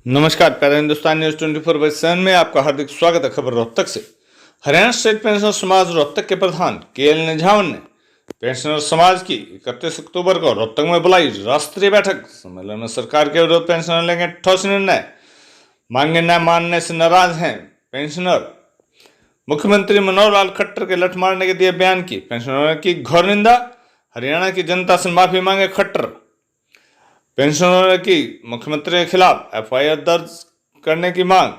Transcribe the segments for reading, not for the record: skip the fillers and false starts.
नमस्कार, प्यारा हिंदुस्तान न्यूज 24/7 में आपका हार्दिक स्वागत है। खबर रोहतक से। हरियाणा स्टेट पेंशनर समाज रोहतक के प्रधान KL निझावन ने पेंशनर समाज की 31 अक्टूबर को रोहतक में बुलाई राष्ट्रीय बैठक। सम्मेलन में सरकार के विरुद्ध पेंशनर लेंगे ठोस निर्णय, मांगे न मानने से नाराज हैं पेंशनर। मुख्यमंत्री मनोहर लाल खट्टर के लठ मारने के दिए बयान की पेंशनरों ने की घोर निंदा। हरियाणा की जनता से माफी मांगे खट्टर। पेंशनरों ने की मुख्यमंत्री के खिलाफ FIR दर्ज करने की मांग।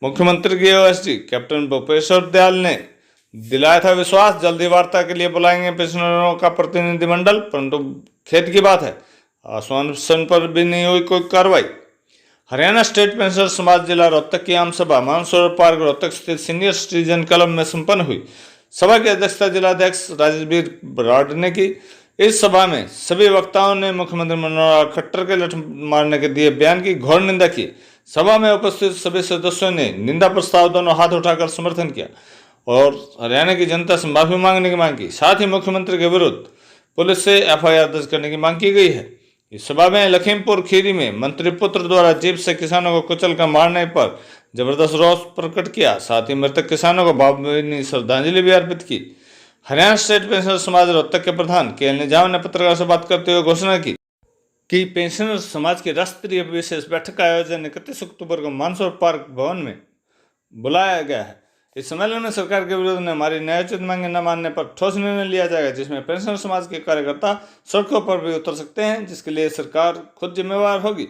मुख्यमंत्री की OSD कैप्टन भूपेश्वर दयाल ने दिलाया था विश्वास, जल्दी वार्ता के लिए बुलाएंगे पेंशनरों का प्रतिनिधिमंडल, परंतु खेद की बात है आश्वासन पर भी नहीं हुई कोई कार्रवाई। हरियाणा स्टेट पेंशनर समाज जिला रोहतक की आम सभा मानसरोवर पार्क रोहतक स्थित सीनियर सिटीजन क्लब में संपन्न हुई। सभा की अध्यक्षता जिलाध्यक्ष राजवीर बराड़ ने की। इस सभा में सभी वक्ताओं ने मुख्यमंत्री मनोहर लाल खट्टर के लठ मारने के दिए बयान की घोर निंदा की। सभा में उपस्थित सभी सदस्यों ने निंदा प्रस्ताव दोनों हाथ उठाकर समर्थन किया और हरियाणा की जनता से माफी मांगने की मांग की। साथ ही मुख्यमंत्री के विरुद्ध पुलिस से FIR दर्ज करने की मांग की गई है। इस सभा में लखीमपुर खीरी में मंत्री पुत्र द्वारा जीप से किसानों को कुचल कर मारने पर जबरदस्त रोष प्रकट किया। साथ ही मृतक किसानों को भावभीनी श्रद्धांजलि भी अर्पित की। हरियाणा स्टेट पेंशनर समाज रोहतक के प्रधान KL निझावन ने पत्रकारों से बात करते हुए घोषणा की कि पेंशनर समाज की राष्ट्रीय विशेष बैठक का आयोजन 31 अक्टूबर को मानसरोवर पार्क भवन में बुलाया गया है। इस सम्मेलन में सरकार के विरोध में हमारी न्यायोचित मांगे न मानने पर ठोस निर्णय लिया जाएगा, जिसमें पेंशनर समाज के कार्यकर्ता सड़कों पर भी उतर सकते हैं, जिसके लिए सरकार खुद जिम्मेवार होगी।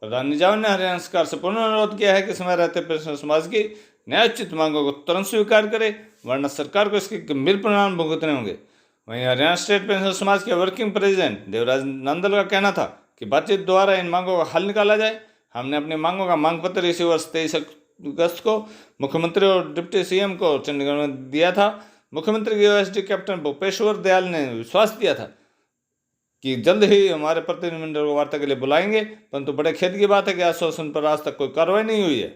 प्रधान निझावन ने हरियाणा सरकार से पुनः अनुरोध किया है कि समय रहते पेंशनर समाज की न्यायोचित मांगों को तुरंत स्वीकार करे, वरना सरकार को इसके गंभीर परिणाम भुगतने होंगे। वहीं हरियाणा स्टेट पेंशनर समाज के वर्किंग प्रेसिडेंट देवराज नंदल का कहना था कि बातचीत द्वारा इन मांगों का हल निकाला जाए। हमने अपनी मांगों का मांग पत्र इसी वर्ष 23 अगस्त को मुख्यमंत्री और डिप्टी CM को चंडीगढ़ में दिया था। मुख्यमंत्री की OSD कैप्टन भूपेश्वर दयाल ने विश्वास दिया था कि जल्द ही हमारे प्रतिनिधिमंडल को वार्ता के लिए बुलाएंगे, परंतु बड़े खेद की बात है कि आश्वासन पर आज तक कोई कार्रवाई नहीं हुई है।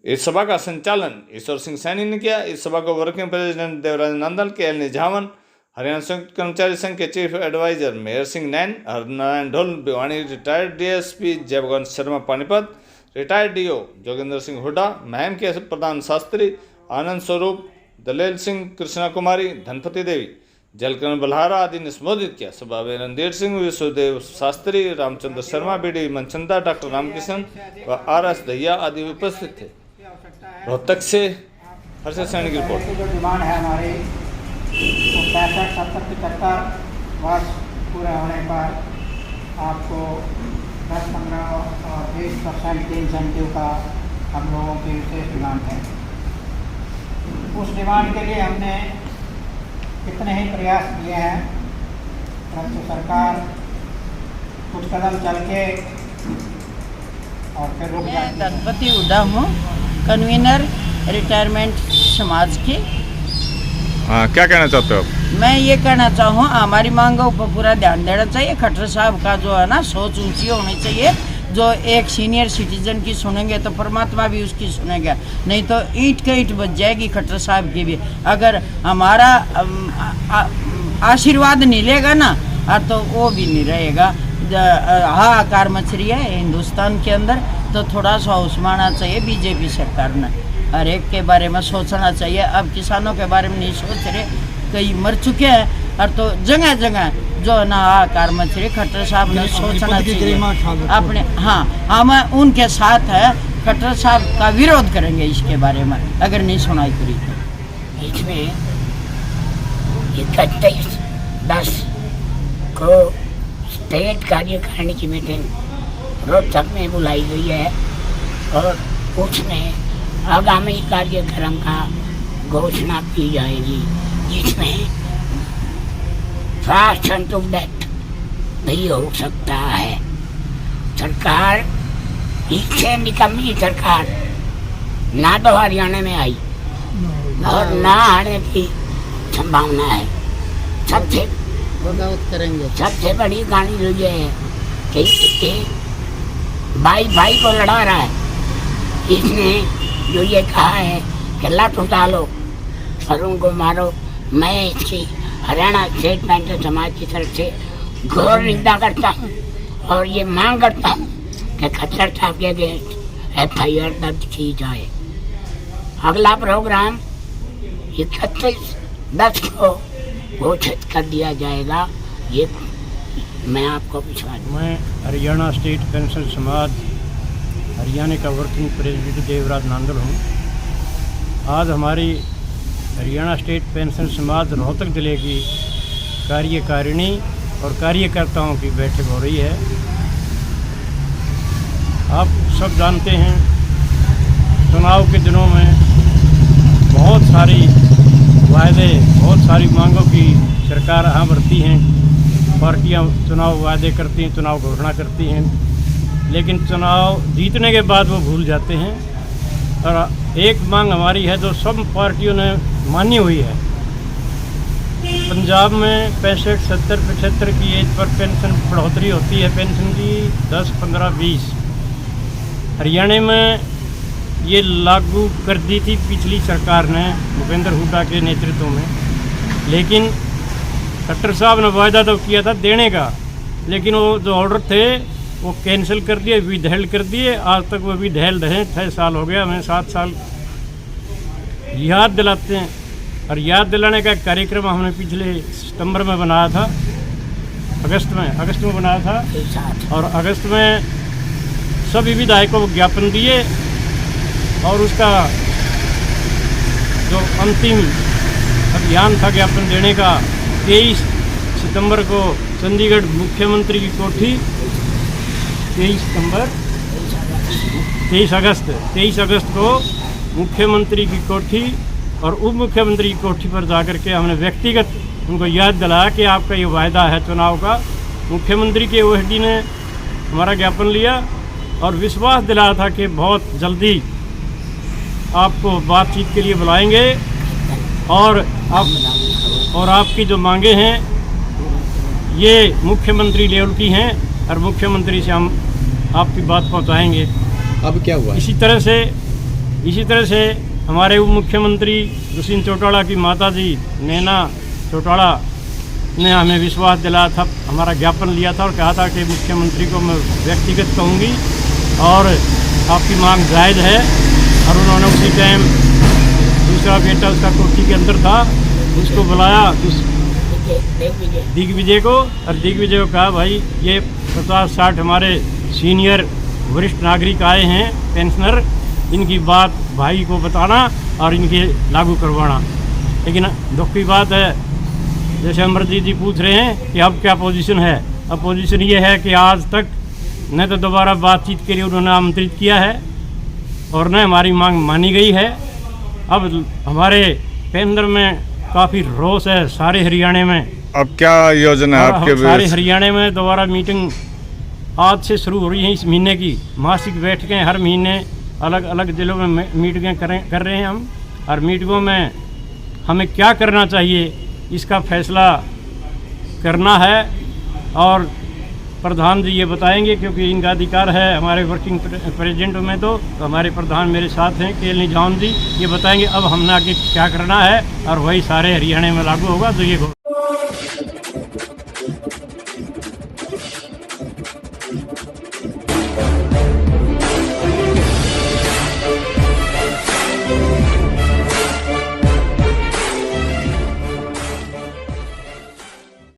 इस सभा का संचालन ईश्वर सिंह सैनी ने किया। इस सभा को working president Devraj Nandal, KL Nijhawan, Haryana Sanyukt Karmachari Sangh के chief adviser Mehar Singh Nain, Harnarayan Dhol, Bhiwani retired DSP Jaibhagwan Sharma Panipat, retired DO Joginder Singh Hooda, Meham के प्रधान शास्त्री आनंद स्वरूप, दलेल सिंह, कृष्णा कुमारी, धनपति देवी, जलकरण बल्हारा आदि ने संबोधित किया। सभा में रणधीर सिंह, विश्वदेव शास्त्री, रामचंद्र शर्मा, BD मनचंदा, डॉक्टर रामकिशन व RS दहिया आदि उपस्थित थे। रोहतक से हर्षद सैनी की रिपोर्ट। जो डिमांड है हमारी 65, 70, 75 वर्ष पूरे होने पर आपको 10, 15 और 20% के इंसेंटिव का हम लोगों की विशेष डिमांड है। उस डिमांड के लिए हमने कितने ही प्रयास किए हैं, परंतु सरकार कुछ कदम चल के और फिर रुक जाती है। धनपति हुड्डा हूँ, कन्वीनर रिटायरमेंट समाज की। हाँ, क्या कहना चाहते हो आप? मैं ये कहना चाहूँ हमारी मांगों पर पूरा ध्यान देना चाहिए। खट्टर साहब का जो है ना सोच ऊंची होनी चाहिए। जो एक सीनियर सिटीजन की सुनेंगे तो परमात्मा भी उसकी सुनेगा, नहीं तो ईंट के ईंट बच जाएगी खट्टर साहब की भी। अगर हमारा आशीर्वाद नहीं लेगा ना तो वो भी नहीं रहेगा। हाहाकार मच रही है हिंदुस्तान के अंदर, तो थोड़ा सा होशमाना चाहिए BJP सरकार ने। हर एक के बारे में सोचना चाहिए। अब किसानों के बारे में नहीं सोच रहे, कई मर चुके हैं और तो जगह जगह जो है ना हाहाकार मच रही। खट्टर साहब ने सोचना चाहिए अपने। हाँ, हम उनके साथ है, खट्टर साहब का विरोध करेंगे इसके बारे में अगर नहीं सुनाई करी तो। इसमें 31/10 को स्टेट कार्यकारिणी की मीटिंग रोहतक में बुलाई गई है और उसमें आगामी कार्यक्रम का घोषणा की जाएगी, जिसमें फास्ट एंड टू डेथ भी हो सकता है। सरकार इससे निकम्मी सरकार ना तो हरियाणा में आई और ना आने की संभावना है। सबसे बगावत करेंगे। सबसे बड़ी कहानी तो ये है कि भाई भाई को लड़ा रहा है। इसने जो ये कहा है कि लठ उठा लो और उनको मारो, मैं इसकी हरियाणा स्टेट पेंशन समाज की तरफ से घोर निंदा करता हूँ और ये मांग करता हूँ कि खच्चर साहब के अगेंस्ट FIR दर्ज की जाए। अगला प्रोग्राम 31/10 को घोषित कर दिया जाएगा, ये मैं आपको विश्वास। मैं हरियाणा स्टेट पेंशन समाज हरियाणा का वर्किंग प्रेसिडेंट देवराज नांदल हूँ। आज हमारी हरियाणा स्टेट पेंशन समाज रोहतक जिले की कार्यकारिणी और कार्यकर्ताओं की बैठक हो रही है। आप सब जानते हैं चुनाव के दिनों में बहुत सारी वायदे, बहुत सारी मांगों की सरकार यहाँ बढ़ती हैं। पार्टियाँ चुनाव वायदे करती हैं, चुनाव घोषणा करती हैं, लेकिन चुनाव जीतने के बाद वो भूल जाते हैं। और एक मांग हमारी है जो सब पार्टियों ने मानी हुई है। पंजाब में 65, 70, 75 की एज पर पेंशन बढ़ोतरी होती है, पेंशन की 10, 15, 20। हरियाणा में ये लागू कर दी थी पिछली सरकार ने भूपेंद्र हुड्डा के नेतृत्व में, लेकिन खट्टर साहब ने वायदा तो किया था देने का, लेकिन वो जो ऑर्डर थे वो कैंसिल कर दिए, विधेल कर दिए। आज तक वो विधेल रहे, 6 साल हो गया, हमें 7 साल याद दिलाते हैं। और याद दिलाने का कार्यक्रम हमने पिछले सितंबर में बनाया था, अगस्त में बनाया था, और अगस्त में सभी विधायकों को ज्ञापन दिए और उसका जो अंतिम अभियान था ज्ञापन देने का 23 सितंबर को चंडीगढ़ मुख्यमंत्री की कोठी, 23 अगस्त को मुख्यमंत्री की कोठी और उप मुख्यमंत्री की कोठी पर जाकर के हमने व्यक्तिगत उनको याद दिलाया कि आपका ये वायदा है चुनाव का। मुख्यमंत्री के OSD ने हमारा ज्ञापन लिया और विश्वास दिलाया था कि बहुत जल्दी आपको बातचीत के लिए बुलाएंगे और आपकी जो मांगे हैं ये मुख्यमंत्री लेवल की हैं और मुख्यमंत्री से हम आपकी बात पहुंचाएंगे। अब क्या हुआ? इसी तरह से हमारे उप मुख्यमंत्री दुष्यंत चौटाला की माताजी नैना चौटाला ने हमें विश्वास दिलाया था, हमारा ज्ञापन लिया था और कहा था कि मुख्यमंत्री को मैं व्यक्तिगत कहूँगी और आपकी मांग जायज़ है। और उन्होंने उसी टाइम दूसरा बेटा उसका कोठी के अंदर था, उसको बुलाया दिग्विजय को, और दिग्विजय को कहा भाई ये 50-60 हमारे सीनियर वरिष्ठ नागरिक आए हैं पेंशनर, इनकी बात भाई को बताना और इनके लागू करवाना। लेकिन दुख की बात है, जैसे अमरजीत जी पूछ रहे हैं कि अब क्या पोजीशन है। अब पोजीशन ये है कि आज तक न तो दोबारा बातचीत के लिए उन्होंने आमंत्रित किया है और न हमारी मांग मानी गई है। अब हमारे पेंशन में काफ़ी रोष है सारे हरियाणा में। अब क्या योजना है आपके? सारे हरियाणा में दोबारा मीटिंग आज से शुरू हो रही है, इस महीने की मासिक बैठकें हर महीने अलग अलग जिलों में मीटिंगें कर रहे हैं हम। और मीटिंगों में हमें क्या करना चाहिए इसका फैसला करना है और प्रधान जी ये बताएंगे, क्योंकि इनका अधिकार है हमारे वर्किंग प्रेसिडेंट में। तो हमारे प्रधान मेरे साथ हैं KL निझावन जी, ये बताएंगे अब हमने आगे क्या करना है और वही सारे हरियाणा में लागू होगा। तो ये